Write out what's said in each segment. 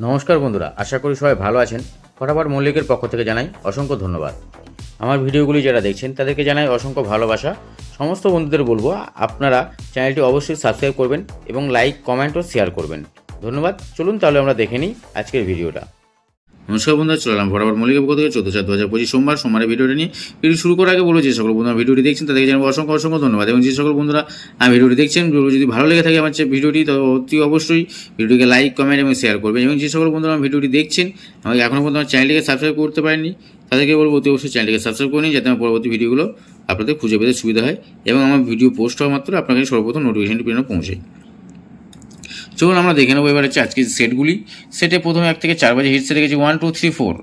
নমস্কার বন্ধুরা, আশা করি সবাই ভালো আছেন। ফটাফট মল্লিকের পক্ষ থেকে জানাই অসংখ্য ধন্যবাদ। আমার ভিডিওগুলি যারা দেখছেন তাদেরকে জানাই অসংখ্য ভালোবাসা। সমস্ত বন্ধুদের বলবো আপনারা চ্যানেলটি অবশ্যই সাবস্ক্রাইব করবেন এবং লাইক, কমেন্ট ও শেয়ার করবেন। ধন্যবাদ। চলুন তাহলে আমরা দেখে নিই আজকের ভিডিওটা। নমস্কার বন্ধুরা, চললাম ফটাফট মল্লিকের পক্ষ থেকে 14/4/2025 সোমবারের ভিডিওটি নিয়ে। ভিডিও শুরু করার আগে বলবো যে সকল বন্ধুরা ভিডিওটি দেখছেন তাদেরকে জানাবো অসংখ্য ধন্যবাদ। এবং যে সকল বন্ধুরা ভিডিওটি দেখছেন যদি ভালো লেগে থাকে আমার ভিডিওটি, তো অতি অবশ্যই ভিডিওটিকে লাইক, কমেন্ট এবং শেয়ার করবেন। এবং যে সকল বন্ধুরা ভিডিওটি দেখছেন আমাকে এখনও পর্যন্ত আমার চ্যানেলটিকে সাবস্ক্রাইব করতে পারেননি তাদেরকে বলবো অতি অবশ্যই চ্যানেলটিকে সাবস্ক্রাইব করে নিন, যাতে আমার পরবর্তী ভিডিওগুলো আপনাদের খুঁজে পেতে সুবিধা হয় এবং আমার ভিডিও পোস্ট হওয়া মাত্র আপনাকে সর্বপ্রথম নোটিফিকেশনটি পেয়ে পৌঁছায়। চলুন আমরা দেখে নেবো এবার হচ্ছে আজকে সেটগুলি। সেটে প্রথমে 1 থেকে 4 বাজে হিট সেট রেখেছি 1 2 3 4,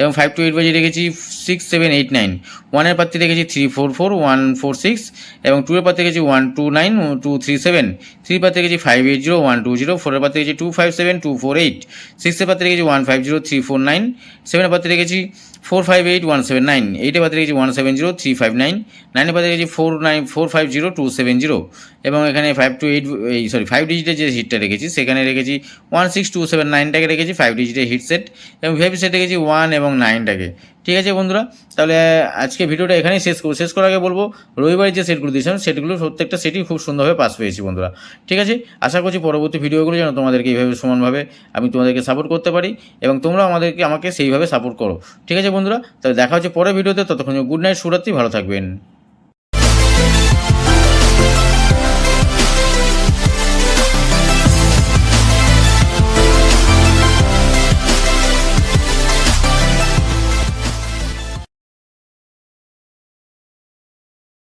এবং 5 to 8 বাজে রেখেছি 6 7 8 9। 1-এর প্রার্থী রেখেছি 3 4 4 1 4 6, এবং 2-এর প্রার্থী রেখেছি 1 2 9 2 3 7। 3 প্রার্থী রেখেছি 5 8 0 1 2 0। 4-এর প্রার্থী রেখেছি 2 5 7 2 4 8। 6-এর প্রার্থী রেখেছি 1 5 0 3 4 9। 7-এর প্রার্থী রেখেছি 4 5 8 1 7 9। 8-এর প্রার্থী রেখেছি 1 7 0 3 5 9। 9-এর প্রার্থী রেখেছি 4 9 4 5 0 2 7 0। এবং এখানে 5 to 8 5 ডিজিটের যে হিটটা রেখেছি সেখানে রেখেছি 1 6 2 7 9টাকে রেখেছি 5 ডিজিটের হিট সেট, এবং ভিআইপি সেট রেখেছি 1 এবং 9টাকে। ঠিক আছে বন্ধুরা, তাহলে আজকে ভিডিওটা এখানেই শেষ করার আগে বলবো রবিবারের যে সেটগুলো দিয়েছিলাম সেটগুলো প্রত্যেকটা সেটই খুব সুন্দরভাবে পাস পেয়েছি বন্ধুরা। ঠিক আছে, আশা করছি পরবর্তী ভিডিওগুলো যেন তোমাদেরকে এইভাবে সমানভাবে আমি তোমাদেরকে সাপোর্ট করতে পারি এবং তোমরা আমাকে সেইভাবে সাপোর্ট করো। ঠিক আছে বন্ধুরা, তাহলে দেখা হচ্ছে পরের ভিডিওতে। ততক্ষণ গুড নাইট, শুভরাত্রি, ভালো থাকবেন।